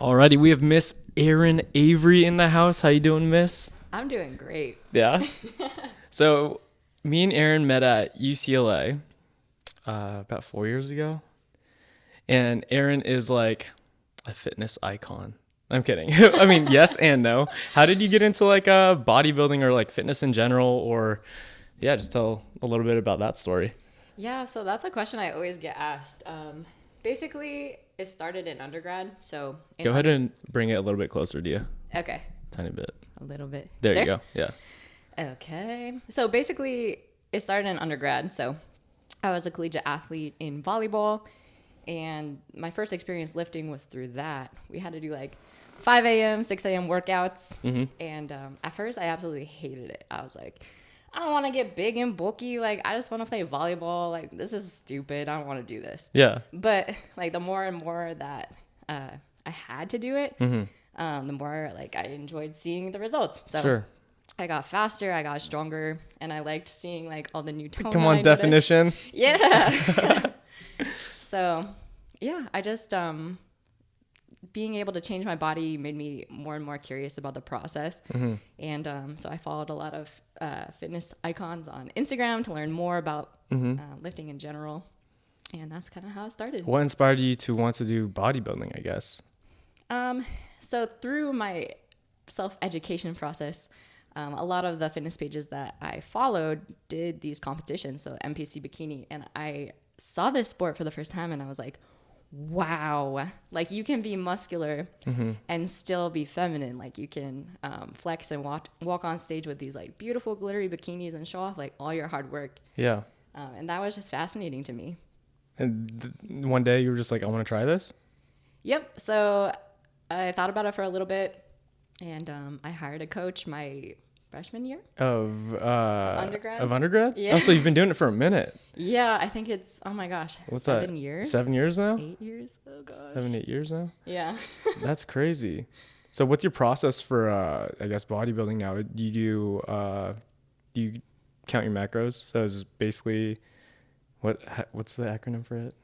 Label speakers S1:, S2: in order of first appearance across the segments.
S1: Alrighty, we have Miss Airin Avery in the house. How you doing, Miss?
S2: I'm doing great.
S1: Yeah. So, me and Airin met at UCLA about 4 years ago, and Airin is like a fitness icon. I'm kidding. I mean, yes and no. How did you get into like bodybuilding or like fitness in general, or yeah, just tell a little bit about that story.
S2: Yeah, so that's a question I always get asked. Basically, it started in undergrad.
S1: Go ahead and bring it a little bit closer to you,
S2: Okay,
S1: tiny bit.
S2: a little bit.
S1: There you go. Yeah.
S2: Okay. So basically, it started in undergrad. So I was a collegiate athlete in volleyball, and my first experience lifting was through that. We had to do like 5 a.m., 6 a.m. workouts. And at first, I absolutely hated it. I was like, I don't want to get big and bulky. Like, I just want to play volleyball. Like, this is stupid. I don't want to do this.
S1: Yeah.
S2: But like, the more and more that I had to do it, the more like I enjoyed seeing the results. So
S1: Sure.
S2: I got faster, I got stronger, and I liked seeing like all the new tone.
S1: Come
S2: that
S1: on,
S2: I noticed.
S1: definition.
S2: Yeah. So, yeah, I just being able to change my body made me more and more curious about the process. And so I followed a lot of fitness icons on Instagram to learn more about lifting in general. And that's kind of how it started.
S1: What inspired you to want to do bodybuilding, I guess?
S2: So through my self-education process, a lot of the fitness pages that I followed did these competitions, so MPC bikini, and I saw this sport for the first time and I was like, wow, like you can be muscular and still be feminine. Like you can flex and walk on stage with these like beautiful glittery bikinis and show off like all your hard work.
S1: Yeah.
S2: And that was just fascinating to me.
S1: And one day you were just like, I want to try this?
S2: Yep. So I thought about it for a little bit, and I hired a coach my freshman year.
S1: Of
S2: undergrad?
S1: Of undergrad?
S2: Yeah.
S1: Oh, so you've been doing it for a minute.
S2: Yeah, I think it's, oh my gosh,
S1: What's
S2: 7
S1: that?
S2: years?
S1: 7 years now?
S2: 8 years? Oh gosh.
S1: 7, 8 years now?
S2: Yeah.
S1: That's crazy. So what's your process for, I guess, bodybuilding now? Do you count your macros? So it's basically, what's the acronym for it?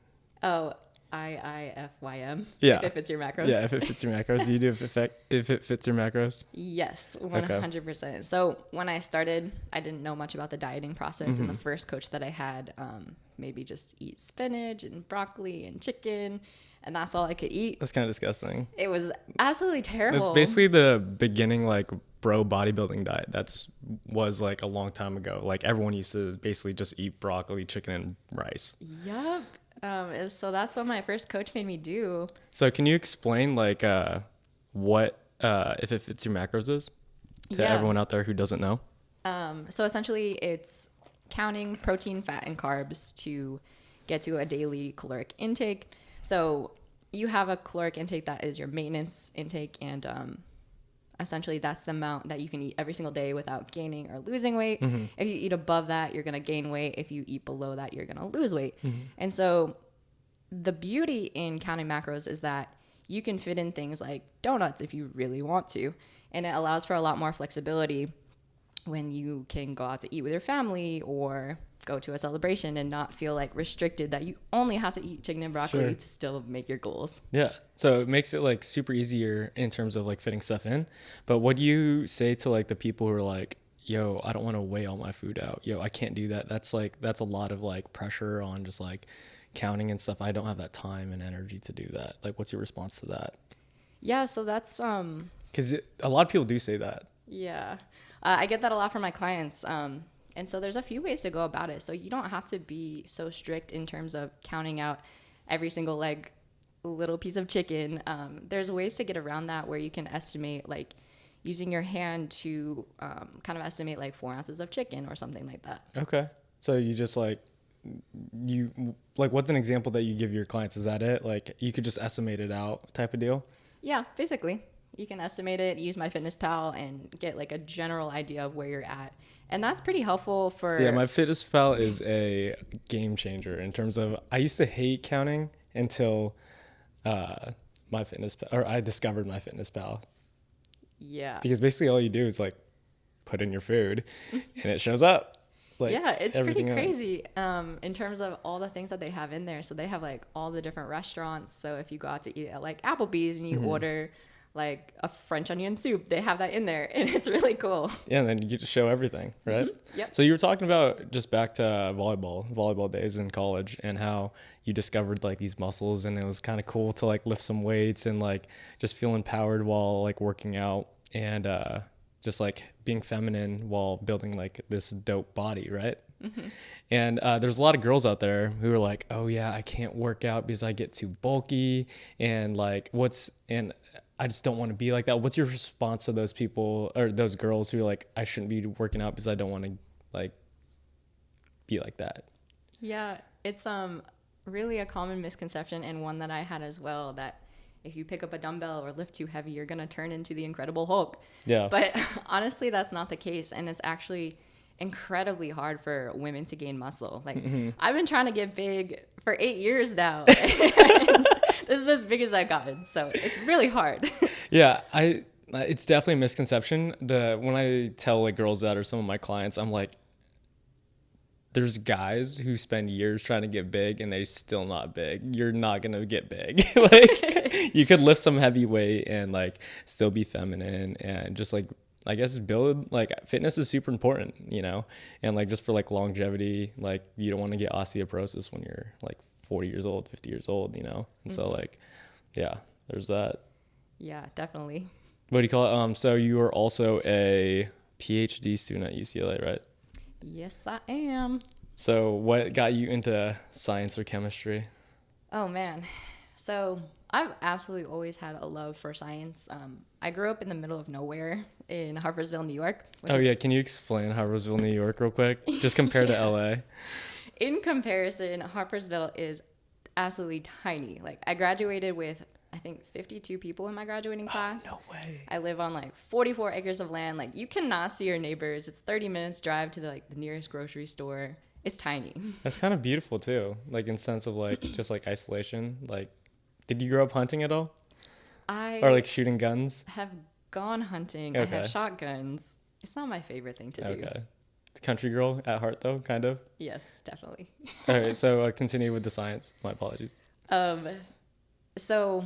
S2: Oh, IIFYM.
S1: Yeah.
S2: If it fits your macros.
S1: Yeah, if it fits your macros. Do you do if it fits your macros?
S2: Yes, 100%. So when I started, I didn't know much about the dieting process, and the first coach that I had maybe just eat spinach and broccoli and chicken, and that's all I could eat.
S1: That's kind of disgusting.
S2: It was absolutely terrible.
S1: It's basically the beginning like bro bodybuilding diet. Was like a long time ago. Like everyone used to basically just eat broccoli, chicken, and rice.
S2: Yep. So that's what my first coach made me do.
S1: So can you explain like what if it fits your macros is to everyone out there who doesn't know?
S2: So essentially it's counting protein, fat, and carbs to get to a daily caloric intake. So you have a caloric intake that is your maintenance intake, and essentially that's the amount that you can eat every single day without gaining or losing weight. If you eat above that, you're going to gain weight. If you eat below that, you're going to lose weight. And so the beauty in counting macros is that you can fit in things like donuts if you really want to. And it allows for a lot more flexibility when you can go out to eat with your family or go to a celebration and not feel like restricted that you only have to eat chicken and broccoli to still make your goals.
S1: Yeah. So it makes it like super easier in terms of like fitting stuff in. But what do you say to like the people who are like, yo, I don't want to weigh all my food out. Yo, I can't do that. That's a lot of like pressure on just like counting and stuff. I don't have that time and energy to do that. Like, what's your response to that?
S2: Yeah. So that's,
S1: because a lot of people do say that.
S2: yeah, I get that a lot from my clients. And so there's a few ways to go about it. So you don't have to be so strict in terms of counting out every single like little piece of chicken. There's ways to get around that where you can estimate, like using your hand to kind of estimate like 4 ounces of chicken or something like that.
S1: Okay. So you just what's an example that you give your clients? Is that it? Like you could just estimate it out type of deal?
S2: Yeah, basically. You can estimate it, use MyFitnessPal, and get like a general idea of where you're at. And that's pretty helpful for...
S1: Yeah, MyFitnessPal is a game changer in terms of... I used to hate counting until I discovered MyFitnessPal.
S2: Yeah.
S1: Because basically all you do is like put in your food and it shows up. like
S2: yeah, it's pretty
S1: everything in it.
S2: crazy in terms of all the things that they have in there. So they have like all the different restaurants. So if you go out to eat at like Applebee's and you order like a French onion soup, they have that in there, and it's really cool.
S1: Yeah, and then you get to show everything, right?
S2: Yep.
S1: So you were talking about, just back to volleyball days in college, and how you discovered like these muscles, and it was kind of cool to like lift some weights and like just feel empowered while like working out, and just like being feminine while building like this dope body, right? And there's a lot of girls out there who are like, oh yeah, I can't work out because I get too bulky, and like and I just don't want to be like that. What's your response to those people or those girls who are like, I shouldn't be working out because I don't want to like be like that?
S2: Yeah, it's really a common misconception, and one that I had as well, that if you pick up a dumbbell or lift too heavy, you're gonna turn into the Incredible Hulk.
S1: Yeah.
S2: But honestly, that's not the case, and it's actually incredibly hard for women to gain muscle. Like I've been trying to get big for 8 years now. This is as big as I've gotten, so it's really hard.
S1: Yeah, it's definitely a misconception. When I tell like girls that, or some of my clients, I'm like, there's guys who spend years trying to get big and they still not big. You're not gonna get big. Like you could lift some heavy weight and like still be feminine, and just like, I guess, build, like, fitness is super important, and like just for like longevity, like you don't want to get osteoporosis when you're like 40 years old, 50 years old, and so like, yeah, there's that.
S2: Yeah, definitely.
S1: What do you call it? So you are also a PhD student at UCLA, right?
S2: Yes, I am.
S1: So what got you into science or chemistry?
S2: Oh man. So I've absolutely always had a love for science. I grew up in the middle of nowhere in Harpersville, New York.
S1: Yeah, can you explain Harpersville, New York real quick? Just compared to LA.
S2: In comparison, Harpersville is absolutely tiny. Like I graduated with, I think, 52 people in my graduating class.
S1: No way.
S2: I live on like 44 acres of land. Like you cannot see your neighbors. It's 30 minutes drive to the nearest grocery store. It's tiny.
S1: That's kind of beautiful too. Like in sense of like just like isolation. Like, did you grow up hunting at all? Or like shooting guns?
S2: Have gone hunting.
S1: Okay.
S2: I have shotguns. It's not my favorite thing to do.
S1: Okay. Country girl at heart though, kind of.
S2: Yes, definitely.
S1: All right, so continue with the science. My apologies.
S2: So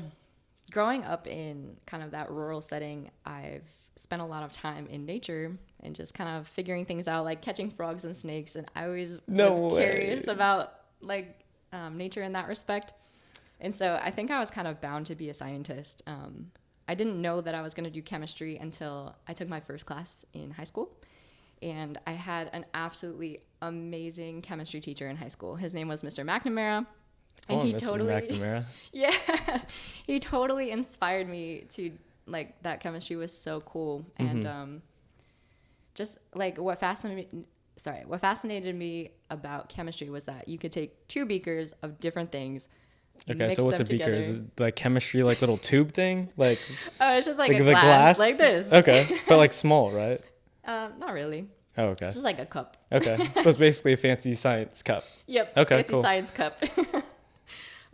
S2: growing up in kind of that rural setting, I've spent a lot of time in nature and just kind of figuring things out, like catching frogs and snakes. And I always was curious about like nature in that respect. And so I think I was kind of bound to be a scientist. I didn't know that I was going to do chemistry until I took my first class in high school. And I had an absolutely amazing chemistry teacher in high school. His name was Mr. McNamara. And he totally,
S1: McNamara.
S2: Yeah, he totally inspired me to, like, that chemistry was so cool. And just like what fascinated me about chemistry was that you could take two beakers of different things.
S1: Okay, so what's a beaker? Is it like chemistry, like little tube thing? Like,
S2: it's just like a
S1: glass
S2: like this.
S1: Okay, but like small, right?
S2: Not really.
S1: Oh, okay.
S2: Just like a cup.
S1: Okay, so it's basically a fancy science cup.
S2: Yep.
S1: Okay,
S2: fancy
S1: cool.
S2: Science cup.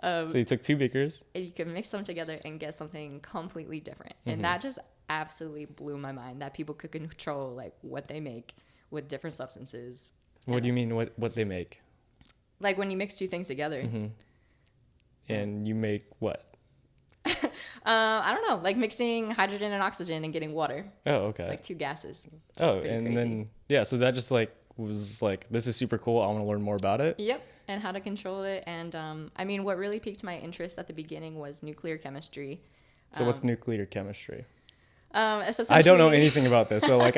S1: So you took two beakers.
S2: And you can mix them together and get something completely different. And that just absolutely blew my mind, that people could control like what they make with different substances.
S1: What do you mean what they make?
S2: Like when you mix two things together.
S1: And you make what?
S2: I don't know, like mixing hydrogen and oxygen and getting water.
S1: Oh, okay.
S2: Like two gases.
S1: That's and crazy. Then, yeah, so that just like was like, this is super cool. I want to learn more about it.
S2: Yep. And how to control it. And I mean, what really piqued my interest at the beginning was nuclear chemistry.
S1: So what's nuclear chemistry?
S2: It's
S1: I don't know anything about this. So like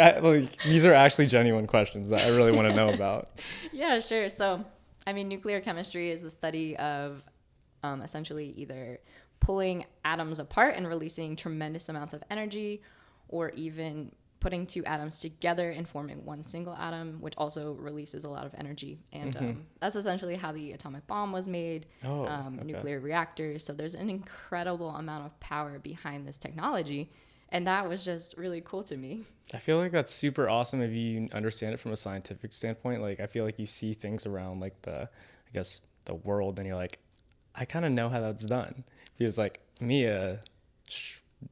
S1: these are actually genuine questions that I really want to know about.
S2: Yeah, sure. So, I mean, nuclear chemistry is the study of essentially either pulling atoms apart and releasing tremendous amounts of energy, or even putting two atoms together and forming one single atom, which also releases a lot of energy. And that's essentially how the atomic bomb was made, nuclear reactors. So there's an incredible amount of power behind this technology. And that was just really cool to me.
S1: I feel like that's super awesome if you understand it from a scientific standpoint. Like, I feel like you see things around like the world, and you're like, I kind of know how that's done. Because like me,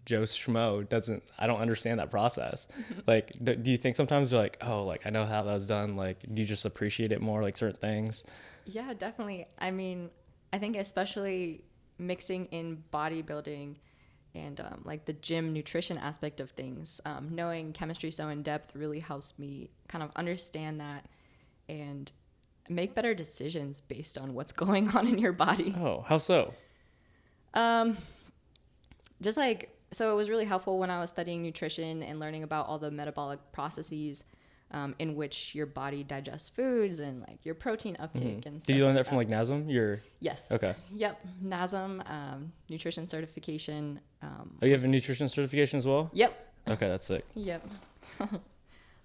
S1: Joe Schmo I don't understand that process. Like, do you think sometimes you're like, oh, like I know how that was done? Like, do you just appreciate it more, like certain things?
S2: Yeah, definitely. I mean, I think especially mixing in bodybuilding and like the gym nutrition aspect of things, knowing chemistry so in depth really helps me kind of understand that and make better decisions based on what's going on in your body.
S1: Oh, how so?
S2: Um, just like, so it was really helpful when I was studying nutrition and learning about all the metabolic processes in which your body digests foods and like your protein uptake and stuff.
S1: Did you learn
S2: like
S1: that from like NASM?
S2: Yes.
S1: Okay.
S2: Yep. NASM, nutrition certification.
S1: Oh, you have a nutrition certification as well?
S2: Yep.
S1: Okay, that's sick.
S2: Yep.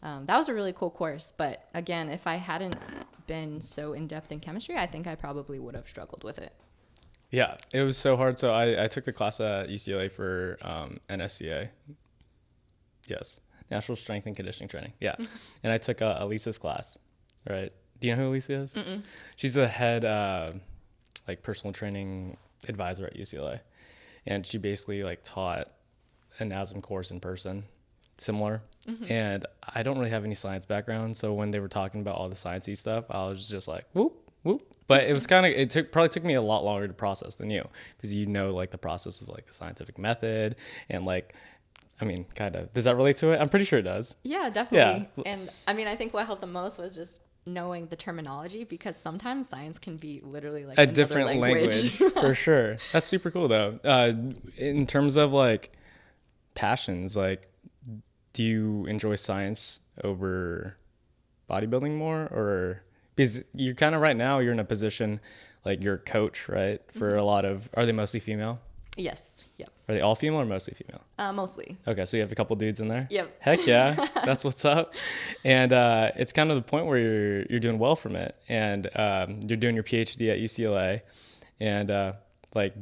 S2: That was a really cool course. But again, if I hadn't been so in depth in chemistry, I think I probably would have struggled with it.
S1: Yeah, it was so hard. So I took the class at UCLA for NSCA. Yes, Natural Strength and Conditioning Training. Yeah, and I took Elisa's class. Right? Do you know who Elisa is? Mm-mm. She's the head like personal training advisor at UCLA, and she basically like taught a NASM course in person, similar. And I don't really have any science background, so when they were talking about all the sciencey stuff, I was just like, whoop, whoop. But it was probably took me a lot longer to process than you, because you know like the process of like the scientific method and like, I mean, kind of. Does that relate to it? I'm pretty sure it does.
S2: Yeah, definitely. Yeah. And I mean, I think what helped the most was just knowing the terminology, because sometimes science can be literally like
S1: a different language. For sure. That's super cool though. In terms of like passions, like, do you enjoy science over bodybuilding more, or because you're kind of right now you're in a position like you're a coach, right? For a lot of, are they mostly female?
S2: Yes. Yep.
S1: Are they all female or mostly female?
S2: Mostly.
S1: Okay, so you have a couple dudes in there?
S2: Yep.
S1: Heck yeah, that's what's up. And it's kind of the point where you're doing well from it, and you're doing your PhD at UCLA, and like,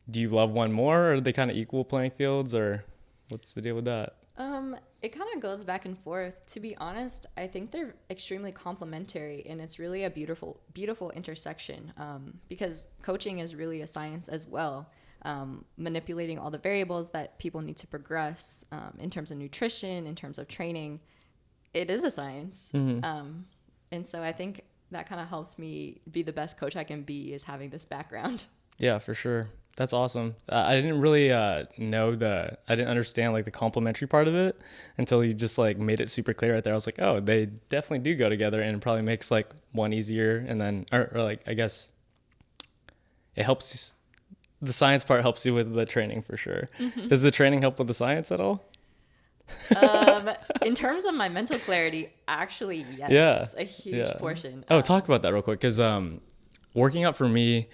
S1: do you love one more, or are they kind of equal playing fields, or what's the deal with that?
S2: It kind of goes back and forth. To be honest, I think they're extremely complementary, and it's really a beautiful, beautiful intersection, because coaching is really a science as well. Manipulating all the variables that people need to progress in terms of nutrition, in terms of training, it is a science. And so I think that kind of helps me be the best coach I can be, is having this background.
S1: Yeah, for sure. That's awesome. I didn't really I didn't understand like the complementary part of it until you just like made it super clear right there. I was like, oh, they definitely do go together, and it probably makes like one easier, and then or like, I guess it helps. The science part helps you with the training for sure. Does the training help with the science at all?
S2: In terms of my mental clarity, actually, yes.
S1: Yeah.
S2: A huge portion.
S1: Oh, talk about that real quick, because working out for me,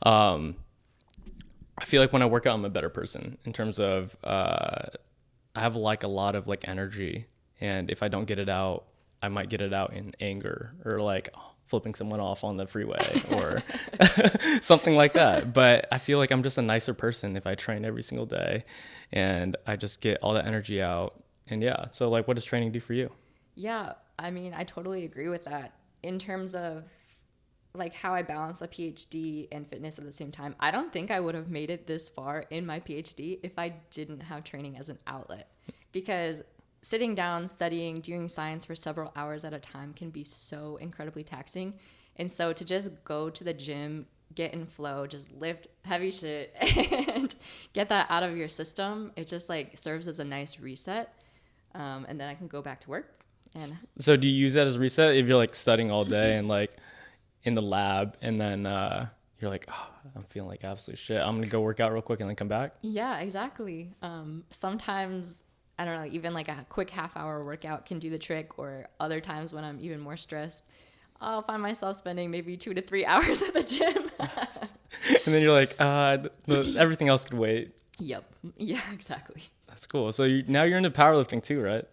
S1: I feel like when I work out, I'm a better person in terms of I have like a lot of like energy, and if I don't get it out, I might get it out in anger, or like flipping someone off on the freeway or something like that. But I feel like I'm just a nicer person if I train every single day, and I just get all that energy out. And yeah, so like, what does training do for you?
S2: Yeah, I mean, I totally agree with that. In terms of like how I balance a PhD and fitness at the same time, I don't think I would have made it this far in my PhD if I didn't have training as an outlet, because sitting down, studying, doing science for several hours at a time can be so incredibly taxing. And so to just go to the gym, get in flow, just lift heavy shit and get that out of your system, it just like serves as a nice reset. And then I can go back to work. And
S1: so do you use that as a reset if you're like studying all day and like in the lab, and then you're like, oh, I'm feeling like absolute shit, I'm gonna go work out real quick and then come back?
S2: Yeah, exactly. Sometimes, I don't know, even like a quick half-hour workout can do the trick, or other times when I'm even more stressed, I'll find myself spending maybe 2 to 3 hours at the gym.
S1: And then you're like, everything else could wait.
S2: Yep. Yeah, exactly.
S1: That's cool. So now you're into powerlifting too, right?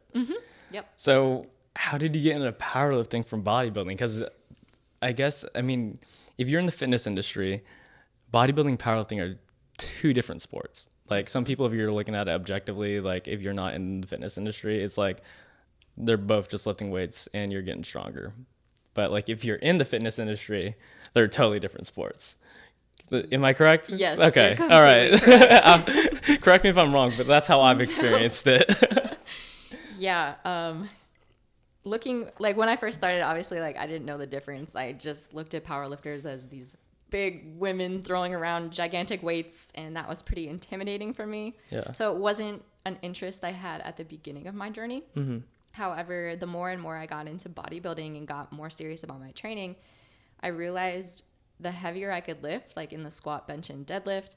S2: Yep.
S1: So how did you get into powerlifting from bodybuilding? Because I guess, I mean, if you're in the fitness industry, bodybuilding and powerlifting are two different sports. Like, some people, if you're looking at it objectively, like if you're not in the fitness industry, it's like they're both just lifting weights and you're getting stronger. But like if you're in the fitness industry, they're totally different sports. Am I correct?
S2: Yes.
S1: Okay.
S2: You're
S1: All right.
S2: completely
S1: Correct me if I'm wrong, but that's how I've experienced it.
S2: Yeah. Looking like when I first started, obviously, like I didn't know the difference. I just looked at powerlifters as these big women throwing around gigantic weights, and that was pretty intimidating for me.
S1: Yeah.
S2: So it wasn't an interest I had at the beginning of my journey.
S1: Mm-hmm.
S2: However, the more and more I got into bodybuilding and got more serious about my training, I realized the heavier I could lift, like in the squat, bench, and deadlift,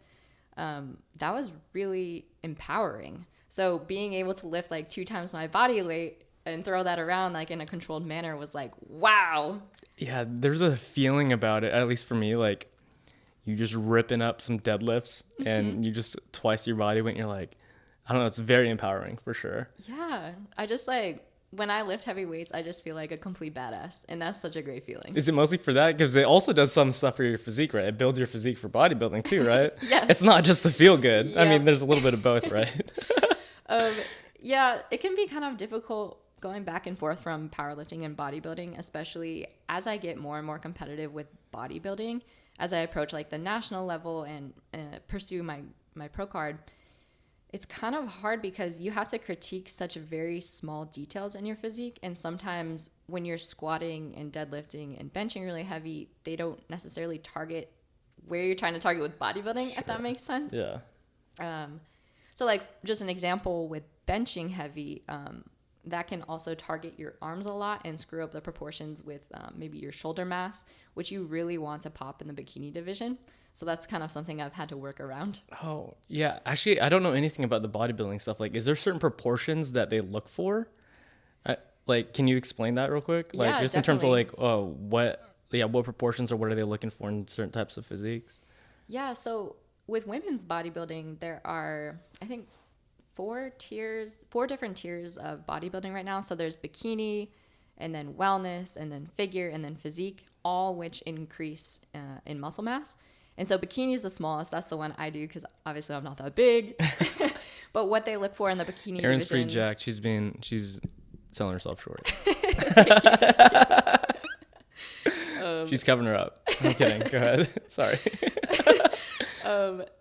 S2: that was really empowering. So being able to lift like 2 times my body weight and throw that around like in a controlled manner was like, wow.
S1: Yeah, there's a feeling about it, at least for me, like you just ripping up some deadlifts and you just twice your body weight and you're like, I don't know, it's very empowering for sure.
S2: Yeah. I just like, when I lift heavy weights, I just feel like a complete badass. And that's such a great feeling.
S1: Is it mostly for that? Because it also does some stuff for your physique, right? It builds your physique for bodybuilding too, right?
S2: Yes.
S1: It's not just to feel good. I
S2: Yeah.
S1: mean, there's a little bit of both, right?
S2: Yeah, it can be kind of difficult going back and forth from powerlifting and bodybuilding, especially as I get more and more competitive with bodybuilding, as I approach like the national level and pursue my pro card. It's kind of hard because you have to critique such very small details in your physique. And sometimes when you're squatting and deadlifting and benching really heavy, they don't necessarily target where you're trying to target with bodybuilding, if that makes sense.
S1: Yeah.
S2: So like just an example with benching heavy, that can also target your arms a lot and screw up the proportions with maybe your shoulder mass, which you really want to pop in the bikini division. So that's kind of something I've had to work around.
S1: Oh, yeah. Actually, I don't know anything about the bodybuilding stuff. Like, is there certain proportions that they look for? Like, can you explain that real quick? Like,
S2: Yeah,
S1: just in terms of
S2: definitely.
S1: like, what proportions or what are they looking for in certain types of physiques?
S2: Yeah, so with women's bodybuilding, there are, I think, 4 different tiers of bodybuilding right now. So there's bikini, and then wellness, and then figure, and then physique, all which increase in muscle mass. And so bikini is the smallest. That's the one I do because obviously I'm not that big. But what they look for in the bikini
S1: Erin's
S2: division,
S1: pretty jacked. She's selling herself short. She's covering her up. I'm kidding. Go ahead. Sorry.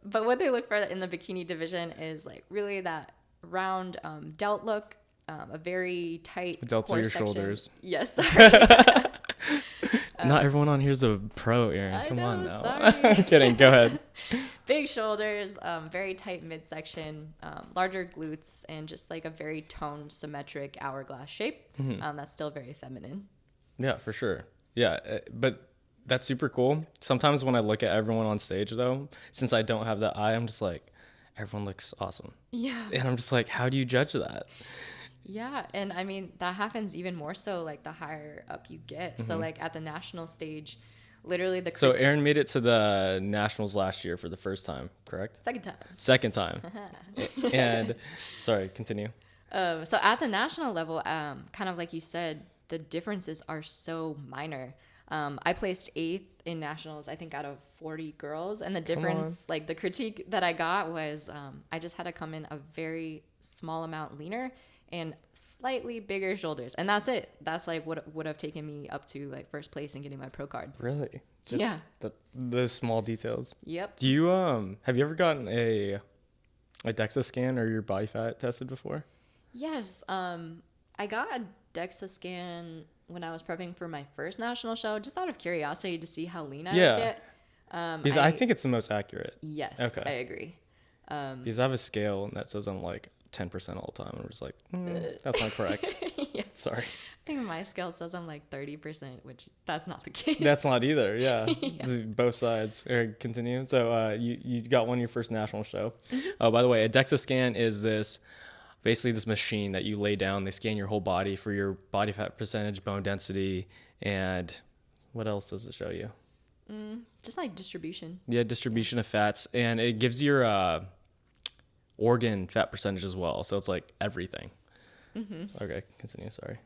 S2: but what they look for in the bikini division is like really that round delt look, a very tight
S1: Delts
S2: core
S1: are your
S2: section.
S1: shoulders.
S2: Yes, sorry.
S1: Not everyone on here is a pro, Airin.
S2: I
S1: Come on
S2: know,
S1: now.
S2: sorry.
S1: I'm kidding. Go ahead.
S2: Big shoulders, very tight midsection, larger glutes, and just like a very toned, symmetric hourglass shape. That's still very feminine.
S1: Yeah, for sure. Yeah, but that's super cool. Sometimes when I look at everyone on stage, though, since I don't have that eye, I'm just like, everyone looks awesome.
S2: Yeah.
S1: And I'm just like, how do you judge that?
S2: Yeah, and I mean that happens even more so like the higher up you get. So like at the national stage, literally the
S1: So Airin made it to the nationals last year for the first time, correct?
S2: second time.
S1: Second time. And sorry, continue.
S2: So at the national level, kind of like you said, the differences are so minor. I placed 8th in nationals, I think, out of 40 girls, and the difference, like the critique that I got was, I just had to come in a very small amount leaner and slightly bigger shoulders, and that's it. That's like what would have taken me up to like first place and getting my pro card.
S1: Really? Just
S2: Yeah.
S1: those small details.
S2: Yep.
S1: Do you have you ever gotten a DEXA scan or your body fat tested before?
S2: Yes. I got a DEXA scan when I was prepping for my first national show, just out of curiosity to see how lean I would get.
S1: Because I think it's the most accurate.
S2: Yes,
S1: Okay.
S2: I agree.
S1: Because I have a scale and that says I'm like 10% all the time. I'm just like, that's not correct.
S2: Yeah.
S1: Sorry.
S2: I think my scale says I'm like 30%, which that's not the case.
S1: That's not either. Yeah.
S2: Yeah.
S1: Both sides. Continue. So you got one your first national show. Oh, by the way, a DEXA scan is basically this machine that you lay down. They scan your whole body for your body fat percentage, bone density, and what else does it show you?
S2: Just like distribution.
S1: Yeah, distribution of fats, and it gives your organ fat percentage as well. So it's like everything. So, okay, continue. Sorry.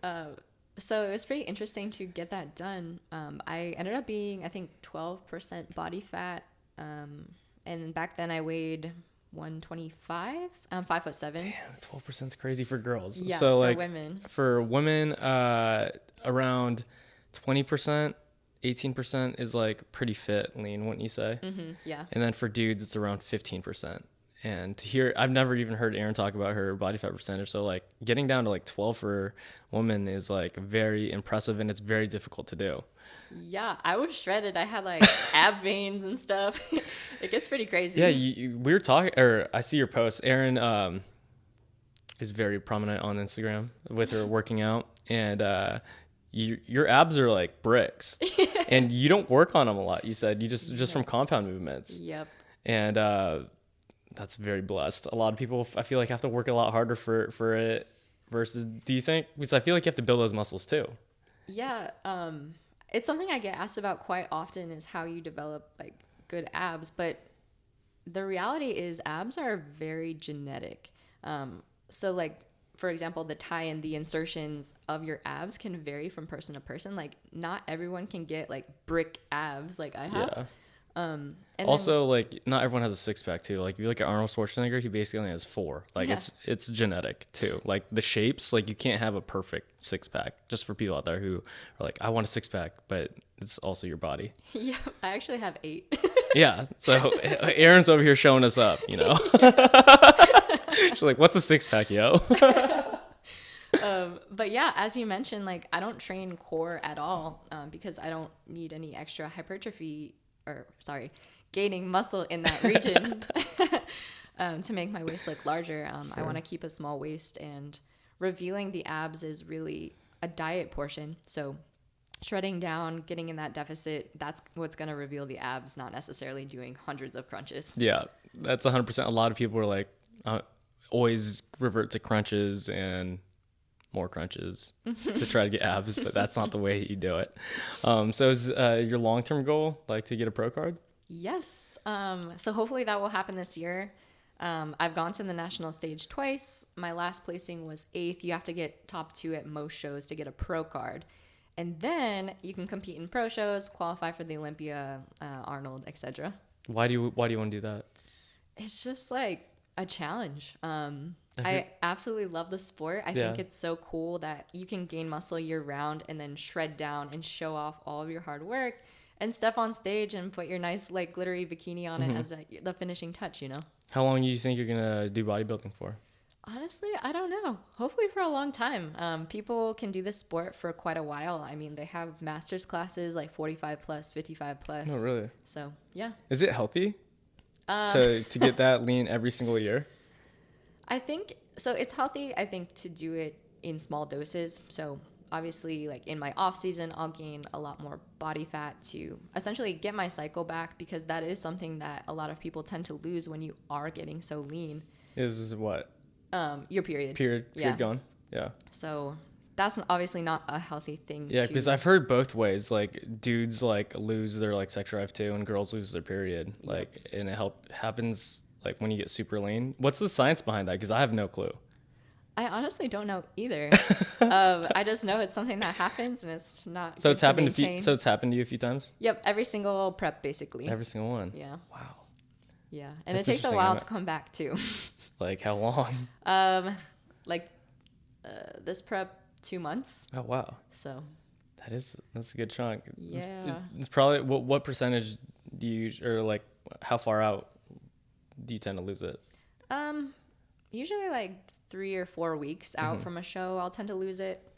S2: So it was pretty interesting to get that done. I ended up being, I think, 12% body fat. And back then I weighed 125. I'm 5'7".
S1: Damn, 12% is crazy for girls.
S2: Yeah,
S1: so
S2: for
S1: like
S2: women.
S1: for women, around 20% 18% is like pretty fit, lean, wouldn't you say?
S2: Yeah.
S1: And then for dudes, it's around 15%. And here, I've never even heard Airin talk about her body fat percentage. So like getting down to like 12 for a woman is like very impressive, and it's very difficult to do.
S2: Yeah, I was shredded. I had like ab veins and stuff. It gets pretty crazy.
S1: Yeah, we were talking, or I see your posts. Airin is very prominent on Instagram with her working out, and your abs are like bricks, and you don't work on them a lot. You said you just from compound movements.
S2: Yep.
S1: And that's very blessed. A lot of people, I feel like, have to work a lot harder for it. Versus, do you think? Because I feel like you have to build those muscles too.
S2: Yeah. It's something I get asked about quite often is how you develop like good abs, but the reality is abs are very genetic. So like, for example, the tie and the insertions of your abs can vary from person to person. Like not everyone can get like brick abs like I have.
S1: Yeah.
S2: And
S1: Also, like not everyone has a six pack too. Like if you look at Arnold Schwarzenegger, he basically only has 4. Like
S2: Yeah.
S1: it's genetic too. Like the shapes, like you can't have a perfect six pack. Just for people out there who are like, I want a six pack, but it's also your body.
S2: yeah, I actually have 8.
S1: Yeah. So Aaron's over here showing us up, you know. She's like, what's a six pack, yo?
S2: But yeah, as you mentioned, like I don't train core at all because I don't need any extra hypertrophy gaining muscle in that region to make my waist look larger. I want to keep a small waist, and revealing the abs is really a diet portion. So shredding down, getting in that deficit, that's what's going to reveal the abs, not necessarily doing hundreds of crunches.
S1: Yeah, that's 100%. A lot of people are like, always revert to crunches and more crunches to try to get abs, but that's not the way you do it. So is your long-term goal like to get a pro card?
S2: Yes. So hopefully that will happen this year. I've gone to the national stage twice. My last placing was 8th. You have to get top 2 at most shows to get a pro card. And then you can compete in pro shows, qualify for the Olympia, Arnold, etc.
S1: Why do you want to do that?
S2: It's just like a challenge. I absolutely love the sport. I think it's so cool that you can gain muscle year round and then shred down and show off all of your hard work and step on stage and put your nice like glittery bikini on it as the finishing touch, you know?
S1: How long do you think you're going to do bodybuilding for?
S2: Honestly, I don't know. Hopefully for a long time. People can do this sport for quite a while. I mean, they have master's classes like 45 plus, 55 plus.
S1: Oh, really?
S2: So, yeah.
S1: Is it healthy to get that lean every single year?
S2: I think, so it's healthy, I think, to do it in small doses. So obviously, like in my off season, I'll gain a lot more body fat to essentially get my cycle back, because that is something that a lot of people tend to lose when you are getting so lean.
S1: Is what?
S2: Your period.
S1: Period gone. Yeah.
S2: So that's obviously not a healthy thing.
S1: Yeah, because I've heard both ways. Like dudes like lose their like sex drive too, and girls lose their period. Like, and it happens like when you get super lean. What's the science behind that? Because I have no clue.
S2: I honestly don't know either. I just know it's something that happens, and it's not.
S1: So
S2: good
S1: it's happened
S2: to maintain.
S1: so it's happened to you a few times.
S2: Yep, every single prep basically.
S1: Every single one.
S2: Yeah.
S1: Wow.
S2: Yeah, and
S1: That's
S2: it takes a
S1: interesting.
S2: while to come back too.
S1: Like how long?
S2: Like this prep 2 months.
S1: Oh wow.
S2: So
S1: That's a good chunk.
S2: Yeah.
S1: It's probably what percentage do you, or like how far out do you tend to lose it?
S2: Usually like 3 or 4 weeks out from a show, I'll tend to lose it.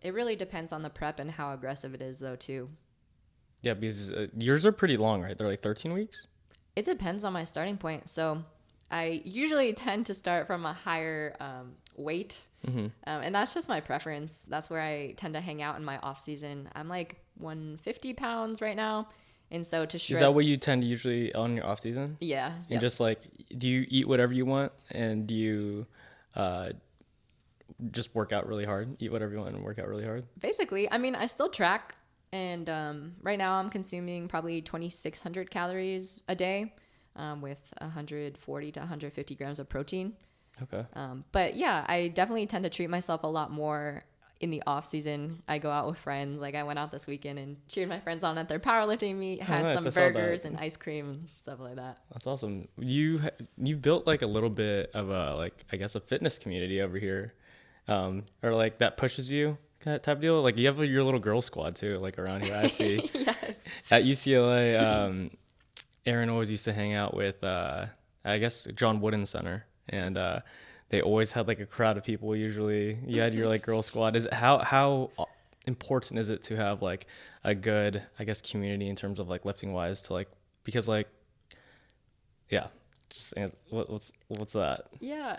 S2: It really depends on the prep and how aggressive it is though too.
S1: Yeah, because yours are pretty long, right? They're like 13 weeks.
S2: It depends on my starting point. So I usually tend to start from a higher weight, and that's just my preference. That's where I tend to hang out in my off season. I'm like 150 pounds right now, and so to shred.
S1: Is that what you tend to usually on your off season?
S2: Yeah.
S1: And just like, do you eat whatever you want, and do you just work out really hard? Eat whatever you want and work out really hard?
S2: Basically, I mean, I still track, and right now I'm consuming probably 2,600 calories a day, with 140 to 150 grams of protein.
S1: Okay.
S2: But yeah, I definitely tend to treat myself a lot more in the off season. I go out with friends. Like I went out this weekend and cheered my friends on at their powerlifting meet, had
S1: nice.
S2: some
S1: I saw
S2: burgers
S1: that.
S2: and ice cream and stuff like that.
S1: That's awesome. You've built like a little bit of a, like, I guess a fitness community over here, or like that pushes you. type of deal? Like you have your little girl squad too, like around here. I see
S2: Yes.
S1: at UCLA. Airin always used to hang out with, I guess, John Wooden Center, and they always had like a crowd of people. Usually, you had your like girl squad. Is how important is it to have like a good, I guess, community in terms of like lifting wise to like because like yeah, just what's that?
S2: Yeah.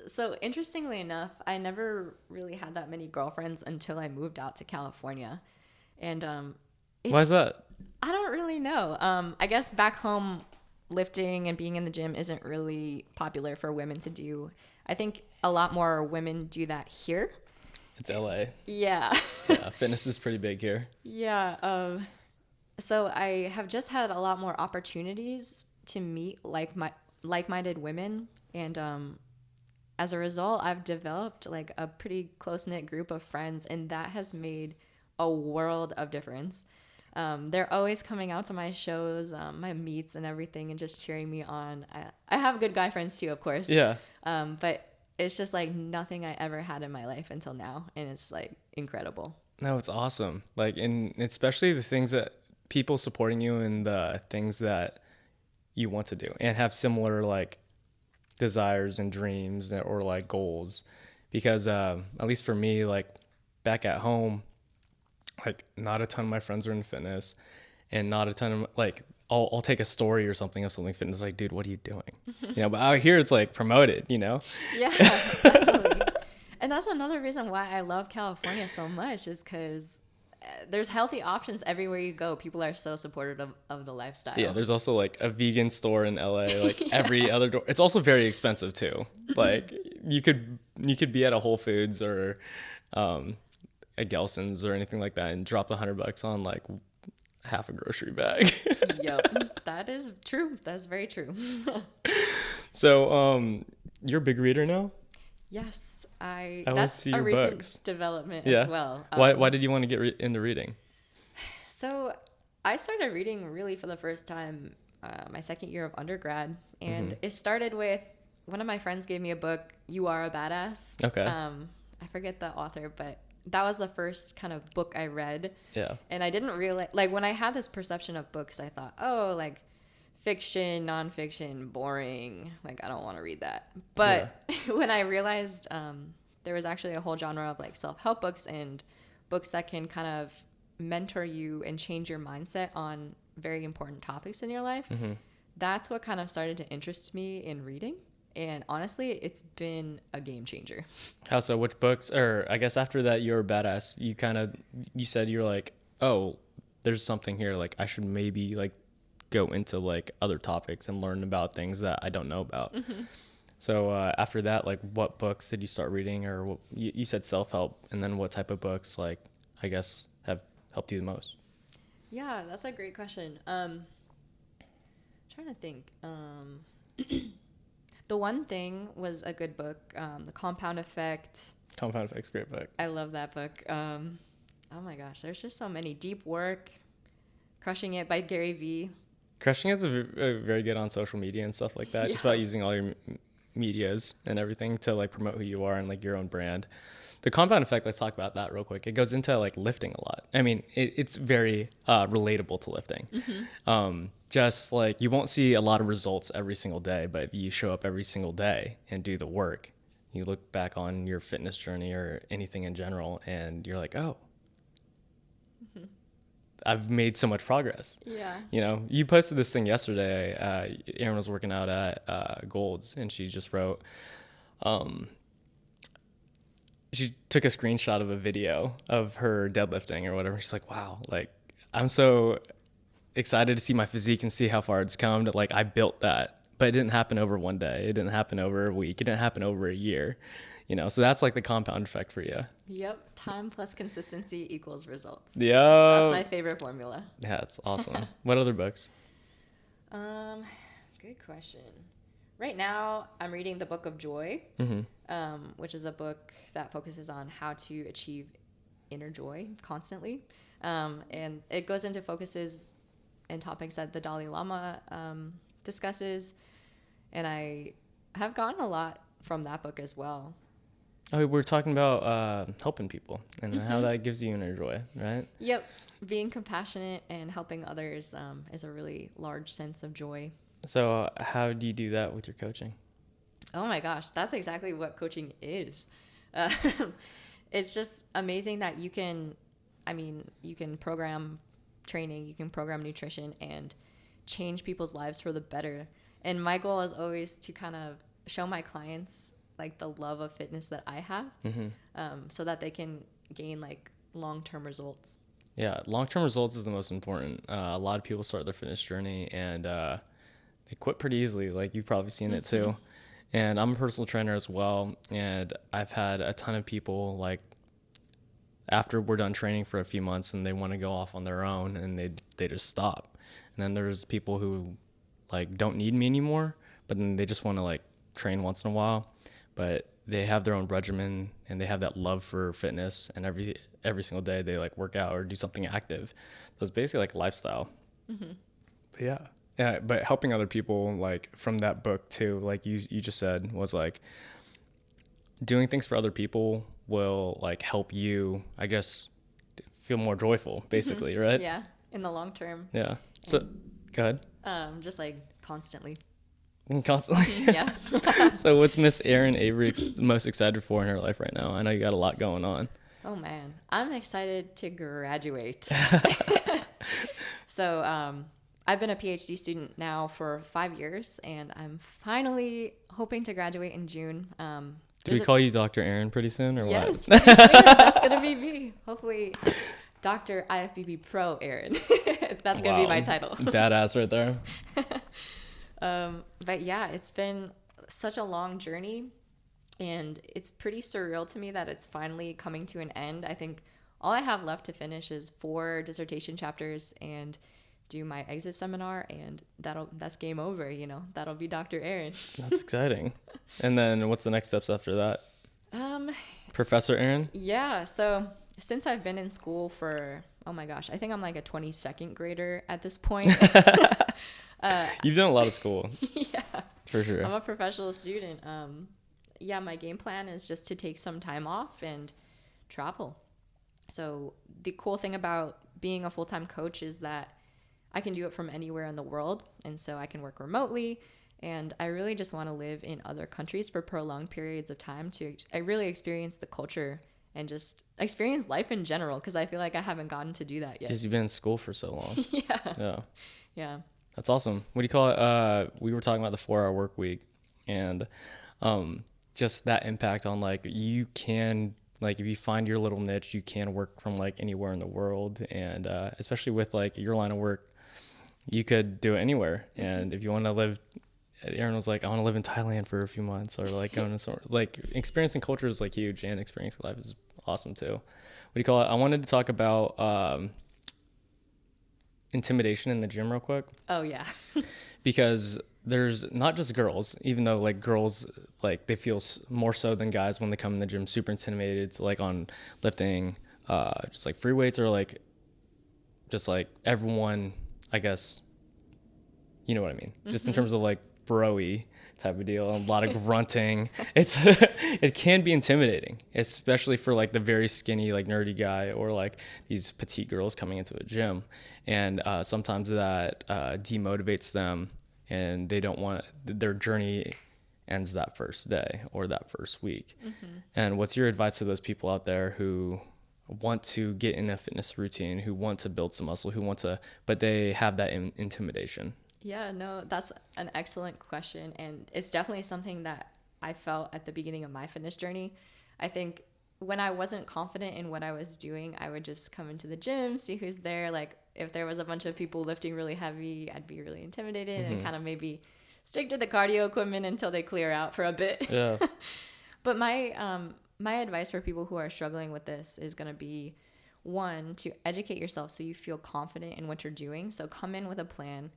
S2: So interestingly enough, I never really had that many girlfriends until I moved out to California. And
S1: Why is
S2: it's
S1: that?
S2: I don't really know. I guess back home lifting and being in the gym isn't really popular for women to do. I think a lot more women do that here.
S1: It's LA.
S2: Yeah.
S1: Yeah, fitness is pretty big here.
S2: Yeah. So I have just had a lot more opportunities to meet like-minded women, and as a result, I've developed like a pretty close-knit group of friends, and that has made a world of difference. They're always coming out to my shows, my meets, and everything, and just cheering me on. I have good guy friends too, of course.
S1: Yeah.
S2: But it's just like nothing I ever had in my life until now, and it's like incredible.
S1: No, it's awesome. Like, and especially the things that people supporting you and the things that you want to do and have similar like desires and dreams or like goals. Because at least for me, like back at home, like not a ton of my friends are in fitness, and not a ton of like I'll take a story or something of something fitness like, dude, what are you doing? But out here it's like promoted,
S2: Yeah, definitely. And that's another reason why I love California so much is because there's healthy options everywhere you go. People are so supportive of the lifestyle.
S1: Yeah, there's also like a vegan store in LA, like every other door. It's also very expensive too. Like you could be at a Whole Foods or a Gelson's or anything like that and drop $100 on like half a grocery bag.
S2: Yep, that is true. That's very true.
S1: So, you're a big reader now?
S2: Yes,
S1: I want to
S2: that's
S1: see
S2: a
S1: your
S2: recent
S1: books.
S2: development
S1: Yeah.
S2: as well.
S1: Why did you want to get into reading?
S2: So I started reading really for the first time my second year of undergrad, and it started with one of my friends gave me a book, You Are a Badass.
S1: Okay.
S2: I forget the author, but that was the first kind of book I read.
S1: Yeah.
S2: And I didn't realize, like, when I had this perception of books, I thought, oh, like, fiction, nonfiction, boring. Like, I don't want to read that. But when I realized there was actually a whole genre of, like, self-help books and books that can kind of mentor you and change your mindset on very important topics in your life, that's what kind of started to interest me in reading. And honestly, it's been a game changer.
S1: How so? Which books? Or I guess after that, You're a Badass. You said you're like, oh, there's something here. Like I should maybe like go into like other topics and learn about things that I don't know about. So after that, like what books did you start reading? Or you said self-help, and then what type of books like I guess have helped you the most?
S2: Yeah, that's a great question. Trying to think. The One Thing was a good book. The Compound Effect.
S1: Compound Effect's a great book.
S2: I love that book. Oh my gosh, there's just so many. Deep Work, Crushing It by Gary Vee.
S1: Crushing It's very good on social media and stuff like that. Just about using all your medias and everything to like promote who you are and like your own brand. The Compound Effect, let's talk about that real quick. It goes into like lifting a lot. I mean, it's very relatable to lifting. Just like you won't see a lot of results every single day, but if you show up every single day and do the work, you look back on your fitness journey or anything in general, and you're like, oh, I've made so much progress.
S2: Yeah.
S1: You posted this thing yesterday. Airin was working out at Gold's, and she just wrote, she took a screenshot of a video of her deadlifting or whatever. She's like, wow, like I'm so excited to see my physique and see how far it's come. Like I built that, but it didn't happen over one day. It didn't happen over a week. It didn't happen over a year. So that's like the compound effect for you.
S2: Yep. Time plus consistency equals results.
S1: Yeah.
S2: That's my favorite formula.
S1: Yeah, it's awesome. What other books?
S2: Good question. Right now, I'm reading The Book of Joy, which is a book that focuses on how to achieve inner joy constantly. And it goes into focuses and topics that the Dalai Lama discusses. And I have gotten a lot from that book as well.
S1: Oh, we're talking about helping people and how that gives you inner joy, right?
S2: Yep. Being compassionate and helping others is a really large sense of joy.
S1: So how do you do that with your coaching?
S2: Oh my gosh, that's exactly what coaching is. Uh, it's just amazing that you can program training, you can program nutrition, and change people's lives for the better. And my goal is always to kind of show my clients like the love of fitness that I have, so that they can gain like long-term results.
S1: Yeah, long-term results is the most important. A lot of people start their fitness journey and they quit pretty easily. Like you've probably seen it too. And I'm a personal trainer as well. And I've had a ton of people like after we're done training for a few months and they want to go off on their own and they just stop. And then there's people who like don't need me anymore, but then they just want to like train once in a while. But they have their own regimen and they have that love for fitness, and every single day they like work out or do something active. So it's basically like a lifestyle.
S3: Yeah. Yeah, but helping other people, like from that book too, like you just said, was like
S1: Doing things for other people will like help you, I guess, feel more joyful, basically, right?
S2: Yeah, in the long term.
S1: Yeah. So go ahead.
S2: Just like constantly.
S1: Constantly.
S2: Yeah.
S1: So what's Miss Airin Avery most excited for in her life right now? I know you got a lot going on.
S2: Oh man, I'm excited to graduate. So I've been a PhD student now for 5 years, and I'm finally hoping to graduate in June.
S1: Do we call you Dr. Airin pretty soon or
S2: Yes,
S1: what?
S2: pretty soon. That's gonna be me. Hopefully, Dr. IFBB Pro Airin. That's gonna be my title.
S1: Badass right there.
S2: But yeah, it's been such a long journey, and it's pretty surreal to me that it's finally coming to an end. I think all I have left to finish is 4 dissertation chapters and do my exit seminar, and that's game over. That'll be Dr. Airin.
S1: That's exciting. And then what's the next steps after that? Professor Airin?
S2: Yeah, so since I've been in school for, oh my gosh, I think I'm like a 22nd grader at this point.
S1: You've done a lot of school.
S2: Yeah.
S1: For sure.
S2: I'm a professional student. Yeah, my game plan is just to take some time off and travel. So the cool thing about being a full-time coach is that I can do it from anywhere in the world. And so I can work remotely. And I really just want to live in other countries for prolonged periods of time I really experience the culture and just experience life in general, because I feel like I haven't gotten to do that yet.
S1: Because you've been in school for so long.
S2: Yeah.
S1: Yeah.
S2: Yeah.
S1: That's awesome. What do you call it? We were talking about the 4-hour work week, and just that impact on like you can, like if you find your little niche, you can work from like anywhere in the world, and especially with like your line of work, you could do it anywhere. And if you want to live, Airin was like, I want to live in Thailand for a few months, or like going to like experiencing culture is like huge, and experiencing life is awesome too. What do you call it? I wanted to talk about intimidation in the gym real quick.
S2: Oh yeah.
S1: Because there's not just girls, even though like girls, like they feel more so than guys when they come in the gym, super intimidated to like on lifting, just like free weights, or like just like everyone, I guess, you know what I mean? Just in terms of like bro-y type of deal, a lot of grunting. It can be intimidating, especially for like the very skinny, like nerdy guy, or like these petite girls coming into a gym. And sometimes that demotivates them, and they don't want, their journey ends that first day or that first week. And what's your advice to those people out there who want to get in a fitness routine, who want to build some muscle, but they have that intimidation?
S2: Yeah, no, that's an excellent question. And it's definitely something that I felt at the beginning of my fitness journey. I think when I wasn't confident in what I was doing, I would just come into the gym, see who's there. Like if there was a bunch of people lifting really heavy, I'd be really intimidated and kind of maybe stick to the cardio equipment until they clear out for a bit.
S1: Yeah.
S2: But my advice for people who are struggling with this is going to be, one, to educate yourself so you feel confident in what you're doing. So come in with a plan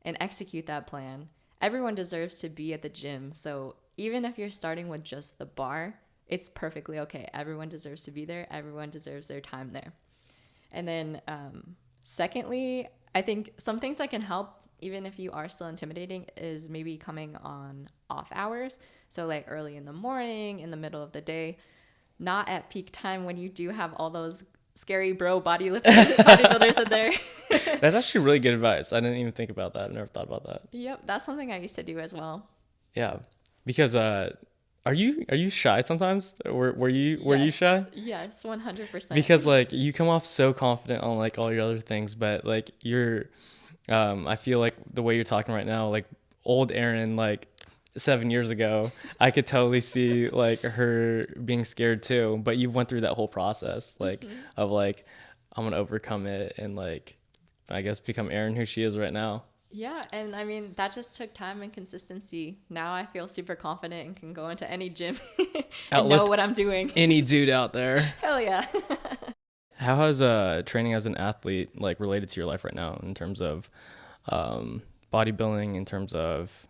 S2: and execute that plan. Everyone deserves to be at the gym. So even if you're starting with just the bar, it's perfectly okay. Everyone deserves to be there. Everyone deserves their time there. And then secondly, I think some things that can help even if you are still intimidating, is maybe coming on off hours. So like early in the morning, in the middle of the day, not at peak time when you do have all those scary bro bodybuilders in there.
S1: That's actually really good advice. I didn't even think about that. I never thought about that.
S2: Yep, that's something I used to do as well.
S1: Yeah, because are you shy sometimes? Were you shy?
S2: Yes, 100%.
S1: Because like you come off so confident on like all your other things, but like you're, I feel like the way you're talking right now, like old Airin, like 7 years ago, I could totally see like her being scared too. But you went through that whole process, like of like I'm gonna overcome it and like I guess become Airin who she is right now.
S2: Yeah, and I mean, that just took time and consistency. Now I feel super confident and can go into any gym and know
S1: Outlift
S2: what I'm doing.
S1: any dude out there.
S2: Hell yeah.
S1: How has training as an athlete like related to your life right now in terms of bodybuilding, in terms of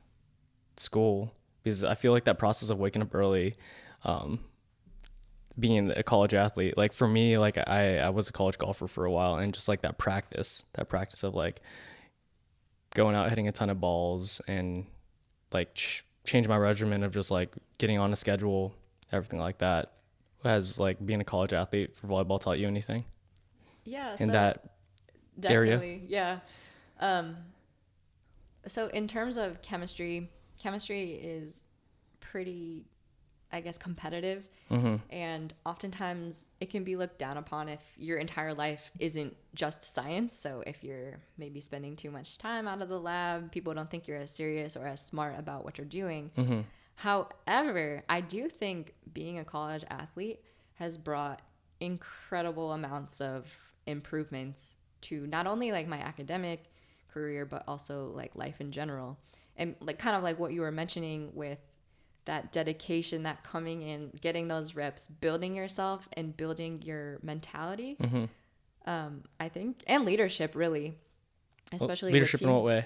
S1: school? Because I feel like that process of waking up early, um, being a college athlete, like for me, like I was a college golfer for a while, and just like that practice of like going out hitting a ton of balls and like change my regimen of just like getting on a schedule, everything like that. Has like being a college athlete for volleyball taught you anything
S2: Yeah,
S1: in
S2: so
S1: that area?
S2: definitely, yeah. Um, so in terms of chemistry is pretty, I guess, competitive. And oftentimes it can be looked down upon if your entire life isn't just science. So if you're maybe spending too much time out of the lab, people don't think you're as serious or as smart about what you're doing. However, I do think being a college athlete has brought incredible amounts of improvements to not only like my academic career, but also like life in general. And like kind of like what you were mentioning with that dedication, that coming in, getting those reps, building yourself and building your mentality. I think, and leadership really, especially
S1: Leadership in what way?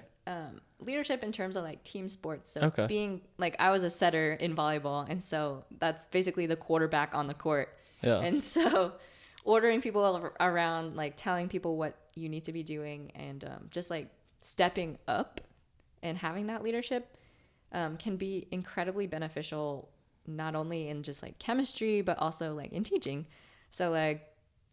S2: Leadership in terms of like team sports. So
S1: Okay.
S2: being like, I was a setter in volleyball, and so that's basically the quarterback on the court.
S1: Yeah.
S2: And so ordering people around, like telling people what you need to be doing, and just like stepping up and having that leadership can be incredibly beneficial, not only in just like chemistry, but also like in teaching. So like,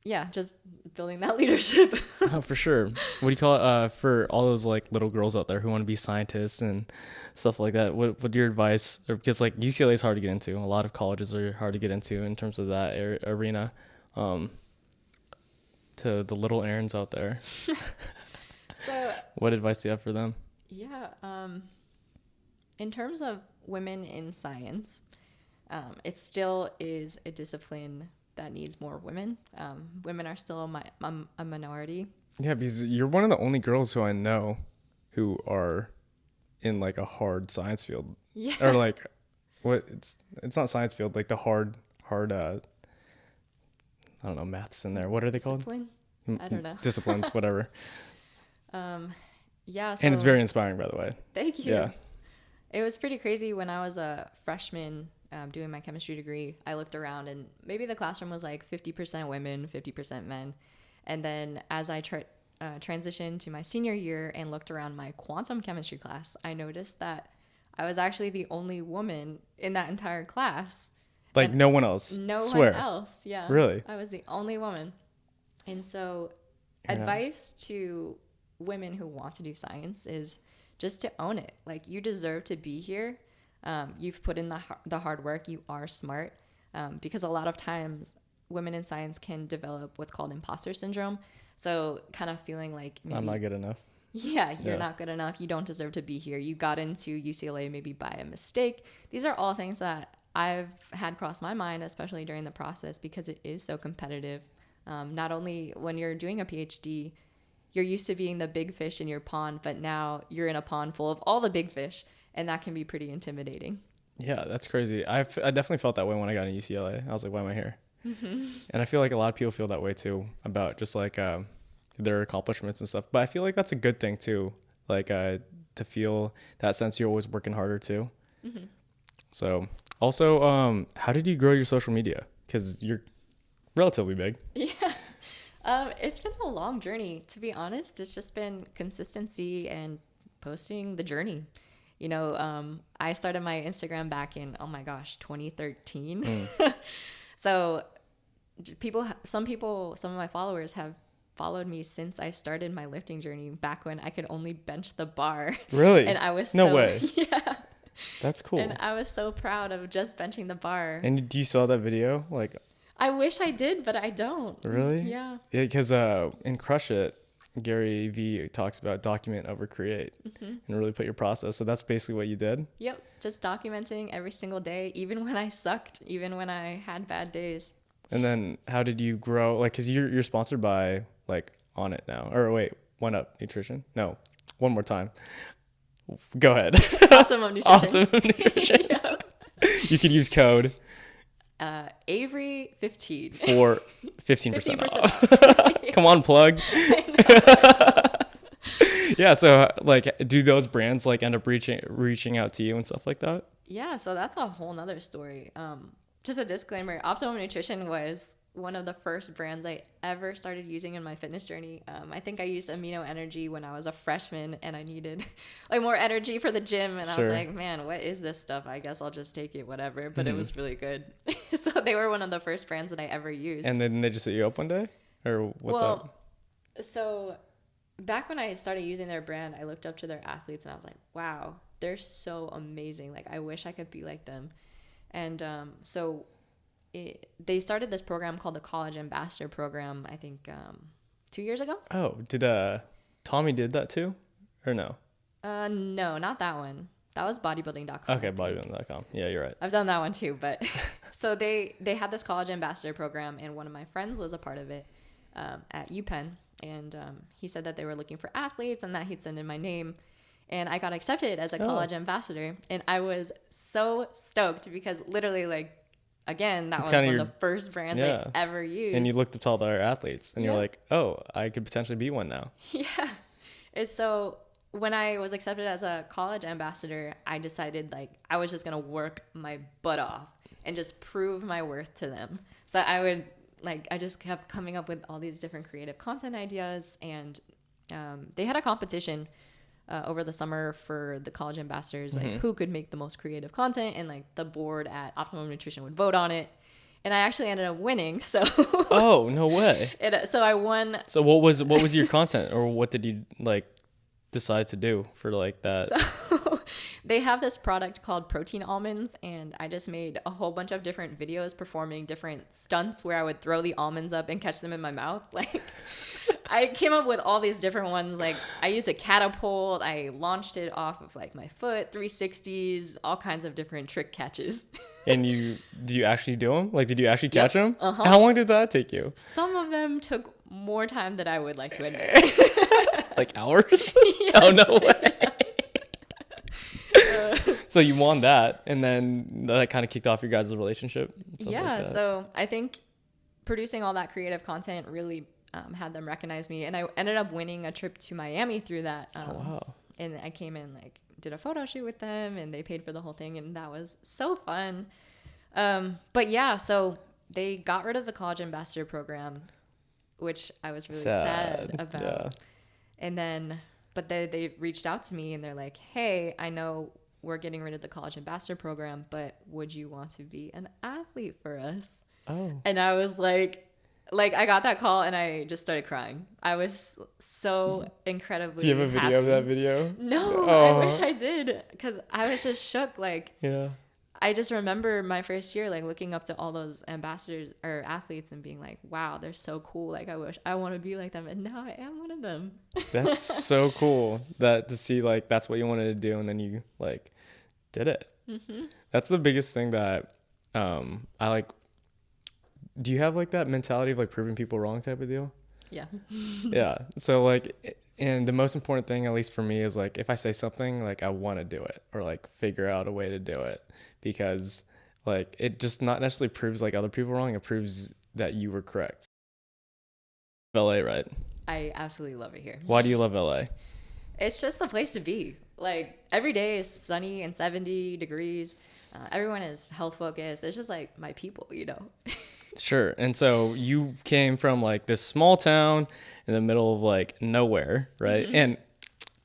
S2: yeah, just building that leadership.
S1: Oh, for sure. What do you call it? For all those like little girls out there who want to be scientists and stuff like that, what your advice? Because like UCLA is hard to get into. A lot of colleges are hard to get into in terms of that arena. To the little Airins out there,
S2: So
S1: what advice do you have for them?
S2: yeah, in terms of women in science, it still is a discipline that needs more women. Women are still a minority.
S3: Yeah, because you're one of the only girls who I know who are in like a hard science field.
S2: Yeah.
S3: Or like what it's not science field, like the hard I don't know, maths in there. What are they called?
S2: Discipline? I don't know.
S3: Disciplines, whatever.
S2: Yeah. So
S3: And it's very inspiring, by the way.
S2: thank you.
S3: Yeah.
S2: It was pretty crazy when I was a freshman doing my chemistry degree. I looked around and maybe the classroom was like 50% women, 50% men. And then as I transitioned to my senior year and looked around my quantum chemistry class, I noticed that I was actually the only woman in that entire class.
S3: Like no one else.
S2: No
S3: Swear.
S2: one else. Yeah.
S3: Really?
S2: I was the only woman. And so
S3: Yeah.
S2: advice to women who want to do science is just to own it. Like, you deserve to be here. You've put in the hard work. You are smart. Because a lot of times women in science can develop what's called imposter syndrome. So kind of feeling like maybe,
S3: I'm not good enough.
S2: yeah, you're
S3: Yeah.
S2: not good enough. You don't deserve to be here. You got into UCLA maybe by a mistake. These are all things that I've had cross my mind, especially during the process, because it is so competitive. Not only when you're doing a PhD, you're used to being the big fish in your pond, but now you're in a pond full of all the big fish, and that can be pretty intimidating.
S3: Yeah, that's crazy. I definitely felt that way when I got in UCLA. I was like, why am I here? And I feel like a lot of people feel that way too about just like their accomplishments and stuff. But I feel like that's a good thing too, like to feel that sense you're always working harder too. So also, how did you grow your social media? Because you're relatively big.
S2: Yeah. It's been a long journey, to be honest. It's just been consistency and posting the journey. You know, I started my Instagram back in, oh my gosh, 2013. So some of my followers have followed me since I started my lifting journey back when I could only bench the bar.
S3: Really?
S2: And I was
S3: No way.
S2: Yeah.
S3: That's cool.
S2: And I was so proud of just benching the bar.
S3: And do you saw that video? Like,
S2: I wish I did, but I don't.
S3: really?
S2: Yeah.
S3: Yeah, because in Crush It, Gary V talks about document over create and really put your process. So that's basically what you did.
S2: Yep. Just documenting every single day, even when I sucked, even when I had bad days.
S3: And then how did you grow? Like, because you're sponsored by like On It now. Or wait, One Up Nutrition? No, one more time. Go ahead.
S2: Optimum Nutrition.
S3: Optimum Nutrition.
S2: Yep.
S3: You could use code
S2: Avery 15
S3: for 15%
S2: 15%
S3: off. Come on, plug. Yeah, so like, do those brands like end up reaching out to you and stuff like that?
S2: Yeah, so that's a whole nother story. Just a disclaimer, Optimum Nutrition was one of the first brands I ever started using in my fitness journey. I think I used Amino Energy when I was a freshman and I needed like more energy for the gym. And I was like, man, what is this stuff? I guess I'll just take it, whatever. But it was really good. So they were one of the first brands that I ever used.
S3: And then they just hit you up one day? Or what's up?
S2: So back when I started using their brand, I looked up to their athletes and I was like, wow, they're so amazing. Like, I wish I could be like them. And they started this program called the College Ambassador Program, I think 2 years ago.
S3: Oh, did Tommy did that too? Or no?
S2: No, not that one. That was bodybuilding.com.
S3: Okay, bodybuilding.com. Yeah, you're right.
S2: I've done that one too, but so they had this College Ambassador Program, and one of my friends was a part of it at UPenn, and he said that they were looking for athletes and that he'd send in my name. And I got accepted as a college ambassador, and I was so stoked because literally, like, again, that was one of the first brands I ever used.
S3: And you looked up to all the other athletes, and you're like, oh, I could potentially be one now.
S2: Yeah. And so when I was accepted as a college ambassador, I decided, like, I was just going to work my butt off and just prove my worth to them. So I just kept coming up with all these different creative content ideas, and they had a competition over the summer for the college ambassadors, like who could make the most creative content, and like the board at Optimum Nutrition would vote on it, and I actually ended up winning. So
S3: oh, no way.
S2: So I won.
S3: So what was your content, or what did you like decide to do for like that?
S2: So they have this product called protein almonds, and I just made a whole bunch of different videos performing different stunts where I would throw the almonds up and catch them in my mouth. Like, I came up with all these different ones. Like, I used a catapult, I launched it off of like my foot, 360s, all kinds of different trick catches.
S3: And did you actually do them? Like, did you actually catch them?
S2: Uh-huh.
S3: How long did that take you?
S2: Some of them took more time than I would like to admit.
S3: Like hours?
S2: Yes.
S3: Oh, no way. So you won that, and then that kind of kicked off your guys' relationship?
S2: Yeah, so I think producing all that creative content really had them recognize me, and I ended up winning a trip to Miami through that.
S3: Oh, wow.
S2: And I came in, like, did a photo shoot with them, and they paid for the whole thing, and that was so fun. But yeah, so they got rid of the College Ambassador Program, which I was really sad about. Yeah. And then, but they reached out to me, and they're like, hey, I know we're getting rid of the College Ambassador Program, but would you want to be an athlete for us?
S3: Oh.
S2: And I was like I got that call and I just started crying. I was so incredibly
S3: Do you have a video of that video?
S2: No,
S3: Oh.
S2: I wish I did, because I was just shook. Like,
S3: yeah.
S2: I just remember my first year, like, looking up to all those ambassadors or athletes and being like, wow, they're so cool. Like, I wish I want to be like them. And now I am one of them.
S3: That's so cool that to see, like, that's what you wanted to do, and then you, like, did it. Mm-hmm. That's the biggest thing that I like. Do you have like that mentality of like proving people wrong type of deal?
S2: Yeah.
S3: Yeah. So like, and the most important thing, at least for me, is like if I say something, like I want to do it or like figure out a way to do it, because like it just not necessarily proves like other people wrong. It proves that you were correct. LA, right?
S2: I absolutely love it here.
S3: Why do you love LA?
S2: It's just the place to be. Like, every day is sunny and 70 degrees. Everyone is health focused. It's just like my people, you know.
S3: Sure. And so you came from like this small town in the middle of like nowhere, right? Mm-hmm. And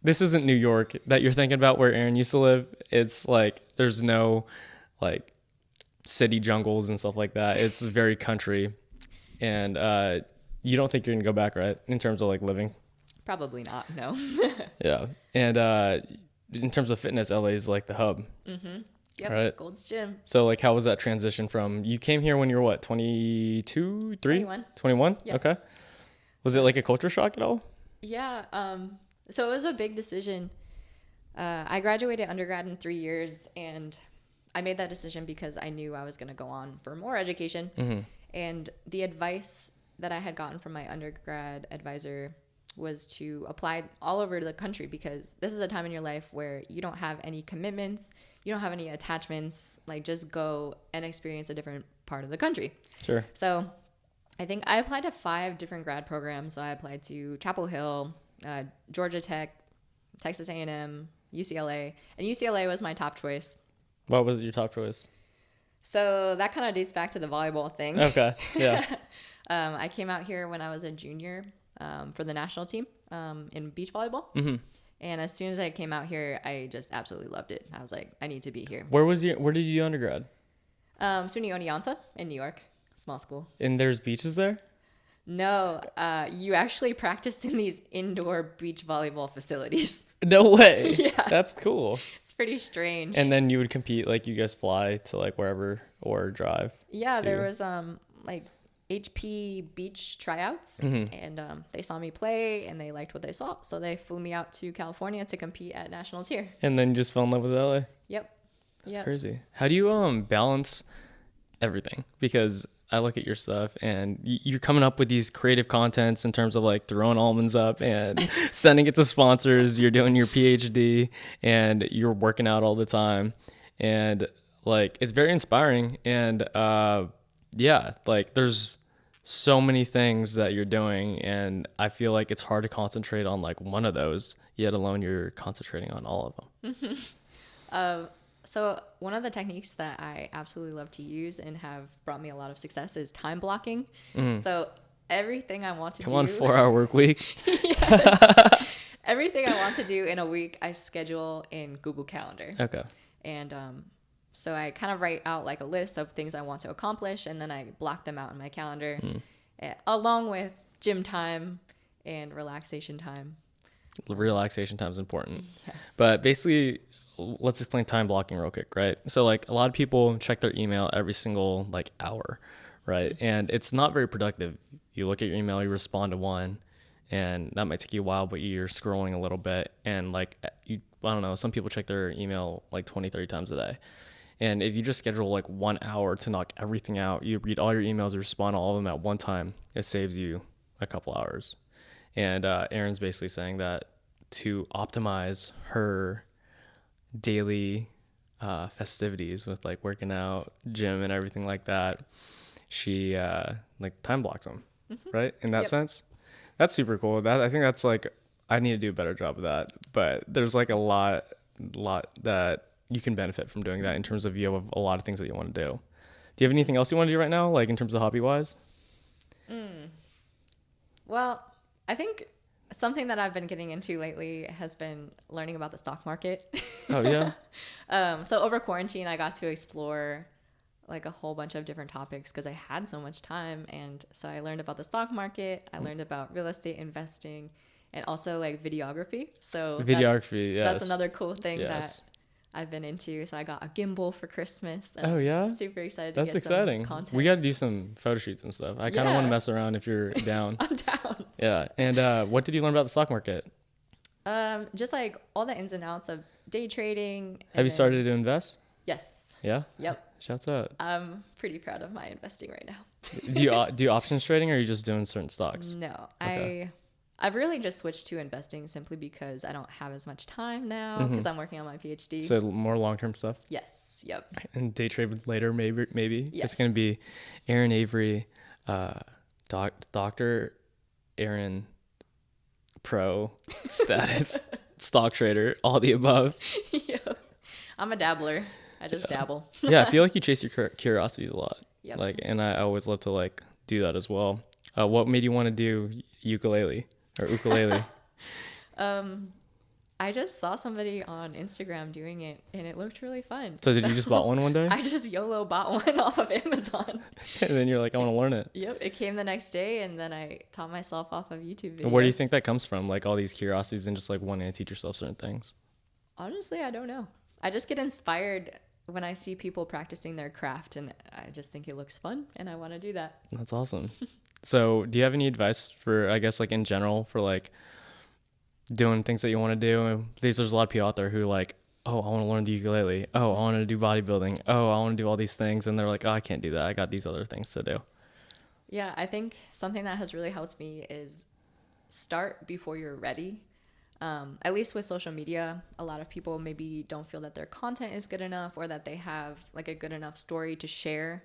S3: this isn't New York that you're thinking about where Aaron used to live. It's like there's no like city jungles and stuff like that. It's very country, and you don't think you're gonna go back, right? In terms of like living.
S2: Probably not. No.
S3: Yeah, and in terms of fitness, LA is like the hub.
S2: Yep.
S3: Right.
S2: Gold's Gym.
S3: So like, how was that transition from you came here when you were what 22, 3?
S2: 21.
S3: 21?
S2: Yep.
S3: Okay. Was it like a culture shock at all?
S2: Yeah. So it was a big decision. I graduated undergrad in 3 years, and I made that decision because I knew I was going to go on for more education. And the advice that I had gotten from my undergrad advisor was to apply all over the country, because this is a time in your life where you don't have any commitments, you don't have any attachments, like just go and experience a different part of the country.
S3: Sure.
S2: So I think I applied to 5 different grad programs. So I applied to Chapel Hill, Georgia Tech, Texas A&M, UCLA, and UCLA was my top choice.
S3: What was your top choice?
S2: So that kind of dates back to the volleyball thing.
S3: Okay. Yeah.
S2: I came out here when I was a junior for the national team in beach volleyball. And as soon as I came out here, I just absolutely loved it. I was like, I need to be here.
S3: Where did you do undergrad?
S2: SUNY Oneonta in New York, small school.
S3: And there's beaches there?
S2: No, you actually practice in these indoor beach volleyball facilities.
S3: No way.
S2: Yeah.
S3: That's cool.
S2: It's pretty strange.
S3: And then you would compete, like you guys fly to like wherever or drive?
S2: Yeah, there was like HP beach tryouts, and they saw me play and they liked what they saw. So they flew me out to California to compete at nationals here.
S3: And then you just fell in love with LA?
S2: Yep.
S3: That's crazy. How do you balance everything? Because I look at your stuff and you're coming up with these creative contents in terms of like throwing almonds up and sending it to sponsors. You're doing your PhD and you're working out all the time. And like, it's very inspiring. And yeah, like there's so many things that you're doing. And I feel like it's hard to concentrate on like one of those, yet alone you're concentrating on all of them.
S2: So one of the techniques that I absolutely love to use and have brought me a lot of success is time blocking. So everything I want to
S3: Come on, 4-hour work week.
S2: Yes. Everything I want to do in a week, I schedule in Google Calendar.
S3: Okay.
S2: And so I kind of write out like a list of things I want to accomplish, and then I block them out in my calendar, along with gym time and relaxation time.
S3: Relaxation time is important.
S2: Yes.
S3: But basically, let's explain time blocking real quick, right? So like a lot of people check their email every single like hour, right? And it's not very productive. You look at your email, you respond to one, and that might take you a while, but you're scrolling a little bit. And like, I don't know, some people check their email like 20, 30 times a day. And if you just schedule like 1 hour to knock everything out, you read all your emails, you respond to all of them at one time, it saves you a couple hours. And Aaron's basically saying that to optimize her daily festivities with like working out, gym, and everything like that, she like time blocks them, right? In that sense, that's super cool. I think that's like, I need to do a better job of that. But there's like a lot that you can benefit from doing that in terms of you have a lot of things that you want to do. Do you have anything else you want to do right now, like in terms of hobby wise?
S2: Well, I think something that I've been getting into lately has been learning about the stock market.
S3: Oh yeah.
S2: So over quarantine, I got to explore like a whole bunch of different topics because I had so much time. And so I learned about the stock market. I learned about real estate investing and also like videography. So
S3: Videography, yes.
S2: that's another cool thing
S3: Yes.
S2: that I've been into. So I got a gimbal for Christmas.
S3: Oh yeah.
S2: Super excited
S3: That's
S2: to get
S3: exciting.
S2: some content.
S3: We got to do some photo shoots and stuff. I kind of want to mess around if you're down.
S2: I'm down.
S3: Yeah. And what did you learn about the stock market?
S2: Just like all the ins and outs of day trading.
S3: Have you started to invest?
S2: Yes.
S3: Yeah.
S2: Yep.
S3: Shouts out.
S2: I'm pretty proud of my investing right now.
S3: Do you options trading, or are you just doing certain stocks?
S2: No,
S3: Okay.
S2: I've really just switched to investing simply because I don't have as much time now because I'm working on my PhD.
S3: So more long-term stuff.
S2: Yes. Yep.
S3: And day trade later, maybe.
S2: Yes.
S3: It's gonna be Airin Avery, Dr. Airin, pro status, stock trader, all the above.
S2: Yep. I'm a dabbler. I just dabble.
S3: Yeah, I feel like you chase your curiosities a lot.
S2: Yep.
S3: Like, and I always love to like do that as well. What made you want to do ukulele or ukulele?
S2: I I just saw somebody on Instagram doing it, and it looked really fun.
S3: So did you just bought one day?
S2: I just YOLO bought one off of Amazon.
S3: And then you're like, I want to learn it.
S2: Yep, it came the next day, and then I taught myself off of YouTube videos.
S3: And where do you think that comes from? Like all these curiosities and just like wanting to teach yourself certain things?
S2: Honestly, I don't know. I just get inspired when I see people practicing their craft, and I just think it looks fun, and I want to do that.
S3: That's awesome. So do you have any advice for, I guess, like in general for like doing things that you want to do? There's a lot of people out there who like, oh, I want to learn the ukulele. Oh, I want to do bodybuilding. Oh, I want to do all these things. And they're like, oh, I can't do that. I got these other things to do.
S2: Yeah, I think something that has really helped me is start before you're ready. At least with social media, a lot of people maybe don't feel that their content is good enough or that they have like a good enough story to share.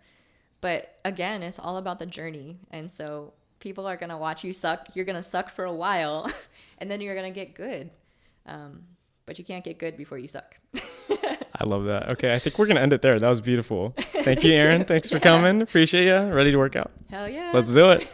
S2: But again, it's all about the journey. And so people are going to watch you suck. You're going to suck for a while and then you're going to get good. But you can't get good before you suck.
S3: I love that. Okay, I think we're going to end it there. That was beautiful. Thank you, Airin. Thanks for coming. Appreciate you. Ready to work out?
S2: Hell yeah.
S3: Let's do it.